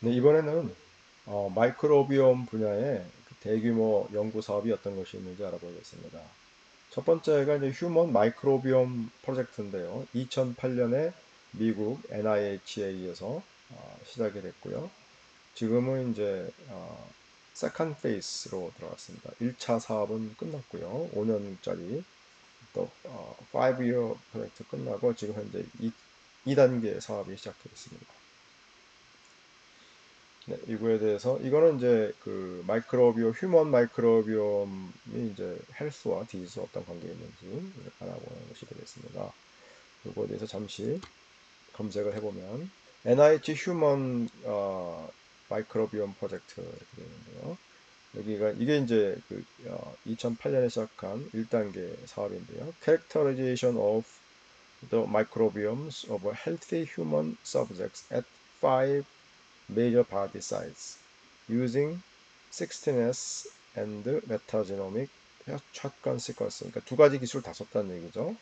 네, 이번에는 마이크로비옴 분야의 그 대규모 연구 사업이 어떤 것이 있는지 알아보겠습니다. 첫 번째가 이제 휴먼 마이크로비옴 프로젝트인데요. 2008년에 미국 NIH에 의해서 시작이 됐고요. 지금은 이제 세컨드 페이스로 들어갔습니다. 1차 사업은 끝났고요. 5년짜리 또 5year 프로젝트 끝나고 지금 현재 2단계 사업이 시작되었습니다. 네, 이거에 대해서 이거는 이제 그 마이크로비옴, 휴먼 마이크로비옴이 이제 헬스와 디지털 어떤 관계 있는지 알아보는 것이 되겠습니다. 이거에 대해서 잠시 검색을 해보면 NIH 휴먼 마이크로비옴 프로젝트 이렇게 되는데요. 여기가 이게 이제 그 2008년에 시작한 1단계 사업인데요. Characterization of the microbiomes of healthy human subjects at 5 major body size using 16S and metagenomic shotgun sequence. 그러니까 두 가지 기술을 다 썼다는 얘기죠.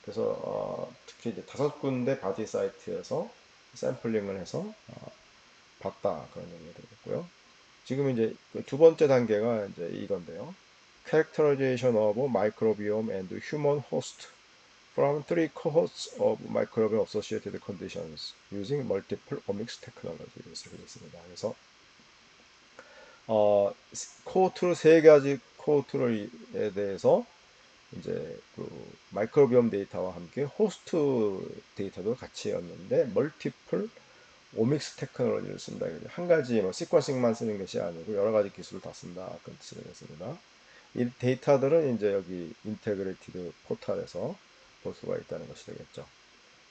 그래서 특히 이제 5군데 바디 사이트에서 샘플링을 해서 봤다 그런 얘기가 되겠고요. 지금 이제 그두 번째 단계가 이제 이건데요. Characterization of microbiome and human host from three cohorts of microbiome associated conditions using multiple omics technology 이렇게 되겠습니다. 그래서 코호트 세 가지 코호트에 대해서 이제 그 마이크로비옴 데이터와 함께 호스트 데이터도 같이 였는데 멀티플 오믹스 테크놀로지를 쓴다. 한 가지 뭐 시퀀싱만 쓰는 것이 아니고 여러 가지 기술을 다 쓴다. 그런 뜻이 되겠습니다. 이 데이터들은 이제 여기 인테그레이티드 포털에서 볼 수가 있다는 것이 되겠죠.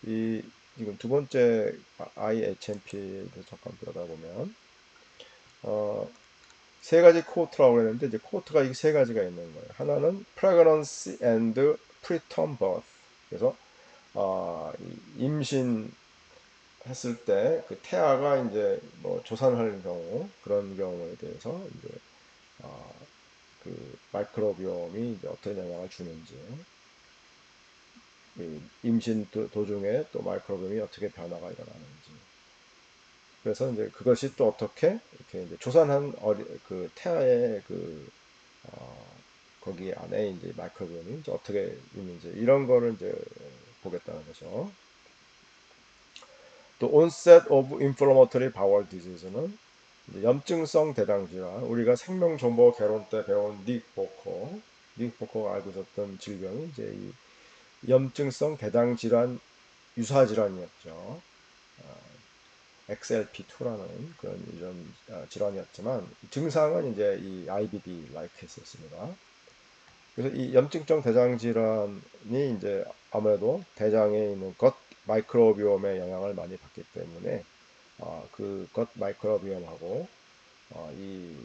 이 지금 두 번째 IHMP에 대해서 잠깐 들여다보면 세 가지 코호트라고 했는데 이제 코호트가 이 세 가지가 있는 거예요. 하나는 pregnancy and preterm birth. 그래서 임신 했을 때 그 태아가 이제 뭐 조산할 경우 그런 경우에 대해서 이제 그 마이크로비옴이 이제 어떤 영향을 주는지 임신 도중에 또 마이크로비옴이 어떻게 변화가 일어나는지 그래서 이제 그것이 또 어떻게 이렇게 이제 조산한 그 태아의 그 거기 안에 이제 마이크로비옴이 이제 어떻게 있는지 이런 거를 이제 보겠다는 거죠. 또 onset of inflammatory bowel disease는 염증성 대장 질환, 우리가 생명정보 개론 때 배운 닉 보커가 알고 있었던 질병이 이제 이 염증성 대장 질환 유사 질환이었죠. XLP2라는 그런 이런 질환이었지만 증상은 이제 이 IBD like 했었습니다. 그래서 이 염증성 대장 질환이 이제 아무래도 대장에 있는 것 마이크로비옴의 영향을 많이 받기 때문에 그 것 마이크로비옴하고 이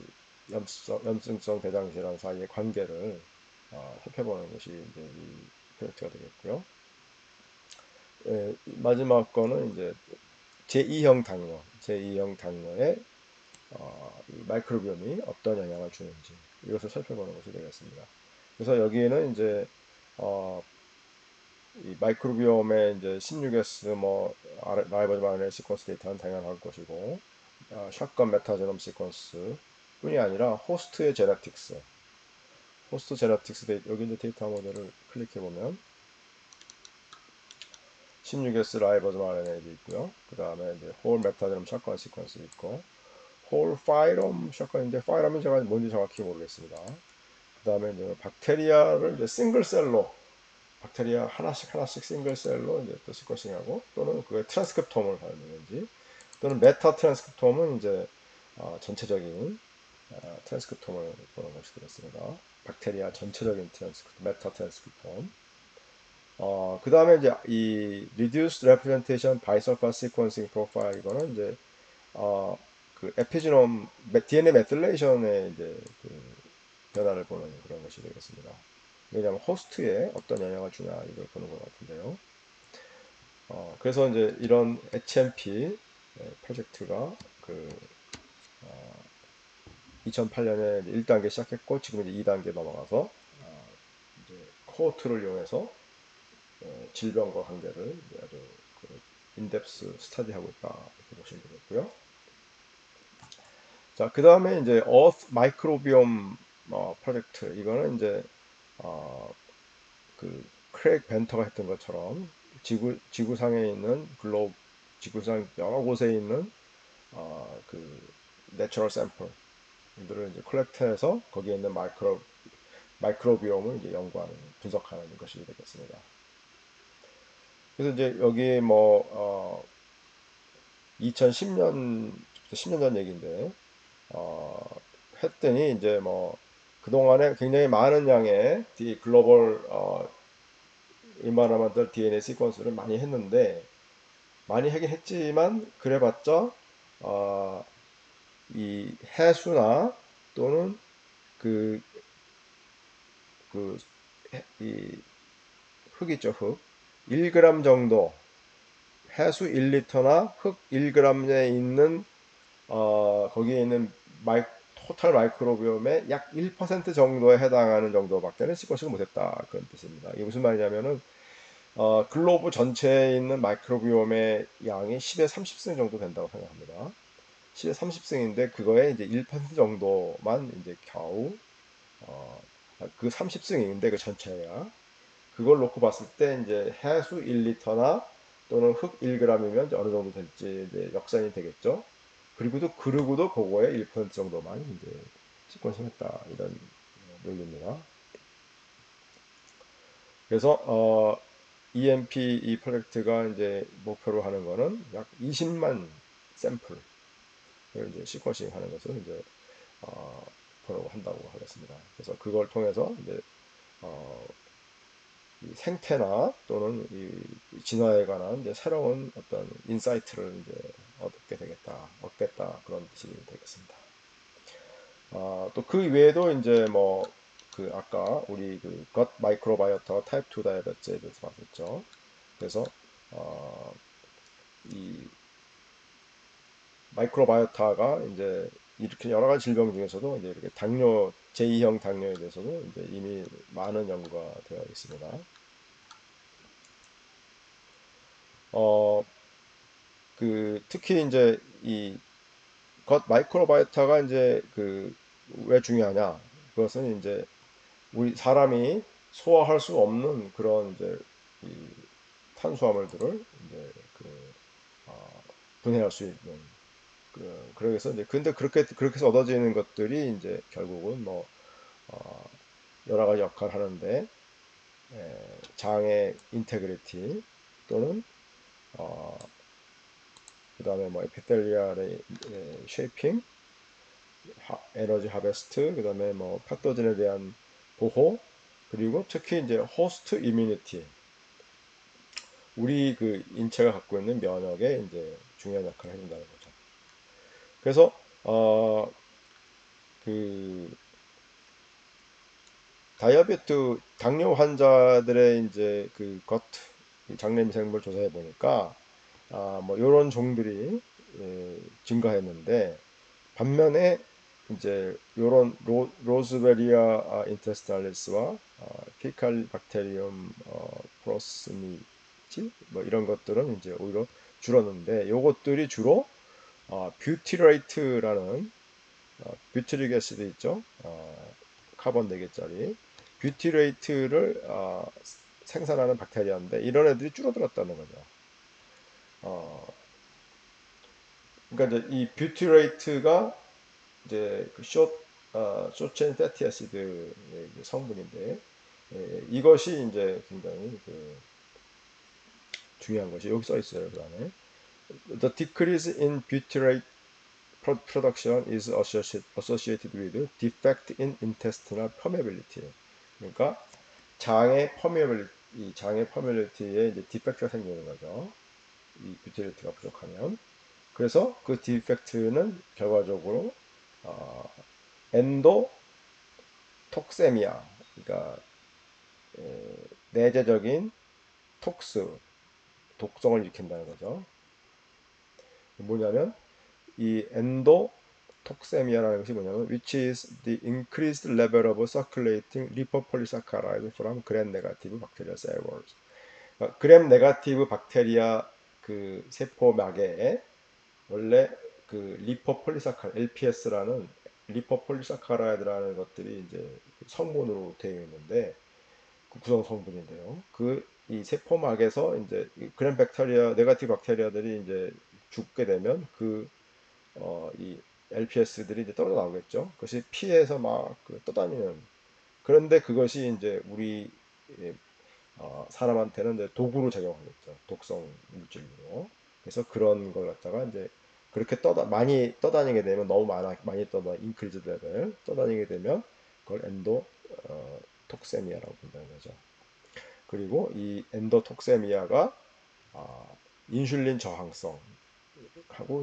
염증성 대장 질환 사이의 관계를 살펴보는 것이 이제 이 프로젝트가 되겠고요. 마지막 거는 이제 제2형 당뇨의 이 마이크로비옴이 어떤 영향을 주는지 이것을 살펴보는 것이 되겠습니다. 그래서 여기에는 이제 어, 이 마이크로비옴의 이제 16S 뭐 라이보즈 RNA 시퀀스 데이터는 당연할 것이고 샷건 메타제놈 시퀀스 뿐이 아니라 호스트 제네틱스 데이터 여기 이제 데이터 모델을 클릭해 보면 16S 라이보즈 RNA도 있고요. 그 다음에 이제 홀 메타제놈 샷건 시퀀스 있고 홀 파이럼 샷건인데 파이럼이 제가 뭔지 정확히 모르겠습니다. 그 다음에 이제 박테리아를 이제 싱글셀로 박테리아 하나씩 싱글셀로 이제 또 시퀀싱하고 또는 그 트랜스크립톰을 사용하는지 또는 메타 트랜스크립톰은 이제 전체적인 트랜스크립톰을 보는 것이 되겠습니다. 박테리아 전체적인 트랜스크립톰, 메타 트랜스크립톰. 그 다음에 이제 이 Reduced Representation Bisulfite Sequencing Profile 이거는 이제 그 에피지놈 DNA 메틸레이션의 이제 그 변화를 보는 그런 것이 되겠습니다. 왜냐하면 호스트에 어떤 영향을 주냐 이걸 보는 것 같은데요. 그래서 이제 이런 HMP 프로젝트가 그 2008년에 1단계 시작했고 지금 이제 2단계 넘어가서 이제 코호트를 이용해서 질병과 관계를 아주 그 인덱스 스터디하고 있다 이렇게 보시면 되겠고요. 자, 그 다음에 이제 Earth Microbiome 프로젝트. 이거는 이제 그 크레이그 벤터가 했던 것처럼 지구상에 있는 지구상 여러 곳에 있는 그 내추럴 샘플들을 이제 컬렉트해서 거기에 있는 마이크로비옴을 이제 연구하는 분석하는 것이 되겠습니다. 그래서 이제 여기 뭐 2010년 10년 전 얘기인데 했더니 이제 뭐 그동안에 굉장히 많은 양의 글로벌 일만하만들 DNA 시퀀스를 많이 했는데 많이 하긴 했지만 그래봤자 어, 이 해수나 또는 그, 그, 이 흙 있죠, 흙. 1g 정도, 해수 1리터나 흙 1g에 있는, 거기에 있는 토탈 마이크로비옴의 약 1% 정도에 해당하는 정도밖에는 시퀀싱을 못했다. 그런 뜻입니다. 이게 무슨 말이냐면은, 글로브 전체에 있는 마이크로비옴의 양이 10에 30승 정도 된다고 생각합니다. 10에 30승인데 그거에 이제 1% 정도만 이제 겨우 어, 그 30승인데 그 전체가 그걸 놓고 봤을 때 이제 해수 1리터나 또는 흙 1g이면 어느 정도 될지 이제 역산이 되겠죠. 그리고도 그거에 1% 정도만 이제 시퀀싱했다 이런 논리입니다. 그래서 EMP 이 프로젝트가 이제 목표로 하는 거는 약 20만 샘플을 이제 시퀀싱 하는 것을 이제 어, 보려고 한다고 하겠습니다. 그래서 그걸 통해서 이제 어, 이 생태나 또는 이 진화에 관한 이제 새로운 어떤 인사이트를 이제 얻겠다 그런 뜻이 되겠습니다. 또 그 외에도 이제 뭐 그 아까 우리 그것 마이크로바이오터 타입 2 다이어베티스에 대해서 봤었죠. 그래서 어, 이 마이크로바이오타가 이제 이렇게 여러 가지 질병 중에서도 이제 이렇게 제2형 당뇨에 대해서도 이제 이미 많은 연구가 되어 있습니다. 어, 특히 이제 이 겉 마이크로바이오타가 이제 왜 중요하냐? 그것은 이제 우리 사람이 소화할 수 없는 그런 이제 이 탄수화물들을 이제 분해할 수 있는 그래서 이제 근데 그렇게 해서 얻어지는 것들이 이제 결국은 뭐 어, 여러 가지 역할을 하는데 장의 인테그리티 또는 어, 그다음에 뭐 에피텔리알의 쉐이핑, 에너지 하베스트, 그다음에 뭐 파토젠에 대한 보호, 그리고 특히 이제 호스트 이뮤니티, 우리 그 인체가 갖고 있는 면역에 이제 중요한 역할을 해준다는 거죠. 그래서 그 다이어베트 당뇨 환자들의 이제 그겉 장내 미생물 조사해 보니까 뭐 이런 종들이 증가했는데 반면에 이제 요런 로즈베리아 인테스탈리스와 피칼 박테리움 프로스미티 뭐 이런 것들은 이제 오히려 줄었는데 요것들이 주로 뷰티레이트라는 뷰티릭 애시드 있죠. 카본 4개짜리 뷰티레이트를 생산하는 박테리아인데 이런 애들이 줄어들었다는 거죠. 어, 그러니까 이제 이 뷰티레이트가 이제 그 숏체인 패티 애시드 성분인데 이것이 이제 굉장히 중요한 것이 여기 써 있어요. 그 안에 The decrease in butyrate production is associated with defect in intestinal permeability. 그러니까 장의 퍼메빌리티에 이제 디펙트가 생기는 거죠. 이 뷰티레이트가 부족하면. 그래서 그 디펙트는 결과적으로 어, 엔도톡세미아, 그러니까 내재적인 독성을 일으킨다는 거죠. 뭐냐면 이 엔도톡세미아라는 것이 뭐냐면 which is the increased level of circulating lipopolysaccharide from gram-negative bacterial cell walls. 그램 네가티브 박테리아 그 세포막에 원래 그 리포폴리사카 LPS라는 리포폴리사카라이드라는 것들이 이제 성분으로 되어 있는데 그 구성 성분인데요. 그 이 세포막에서 이제 그램 박테리아, 네가티브 박테리아들이 이제 죽게 되면 이 LPS들이 이제 떨어 나오겠죠. 그것이 피에서 막그 떠다니는. 그런데 그것이 이제 우리 사람한테는 이제 도구로 작용하겠죠. 독성 물질로. 그래서 그런 걸 갖다가 이제 그렇게 많이 떠다니게 되면 너무 많이 인크리즈 레벨 떠다니게 되면 그걸 톡세미아라고 본다는 거죠. 그리고 이 엔도톡세미아가 인슐린 저항성하고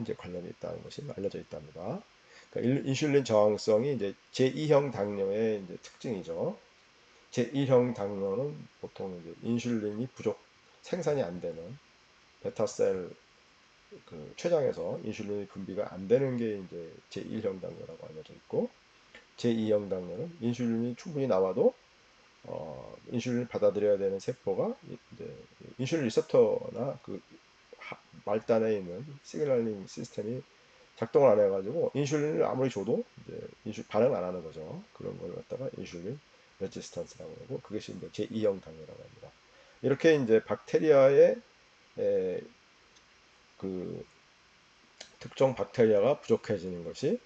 이제 관련이 있다는 것이 알려져 있답니다. 그러니까 인슐린 저항성이 이제 제2형 당뇨의 이제 특징이죠. 제1형 당뇨는 보통 이제 인슐린이 생산이 안 되는 베타셀 그 췌장에서 인슐린이 분비가 안 되는 게 이제 제1형 당뇨라고 알려져 있고, 제2형 당뇨는 인슐린이 충분히 나와도 인슐린을 받아들여야 되는 세포가 이제 인슐린 리셉터나 그 말단에 있는 시그널링 시스템이 작동을 안 해가지고 인슐린을 아무리 줘도 이제 반응 안 하는 거죠. 그런 걸 갖다가 인슐린 레지스턴스라고 하고 그것이 이제 제2형 당뇨라고 합니다. 이렇게 이제 박테리아의 에, 그 특정 박테리아가 부족해지는 것이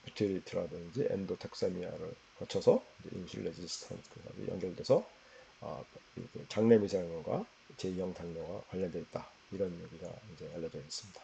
뷰티리트라든지 엔도텍사미아를 거쳐서 인슐린 레지스턴스까지 연결돼서 장내 미생물과 제2형 당뇨가 관련되어 있다. 이런 얘기가 이제 알려져 있습니다.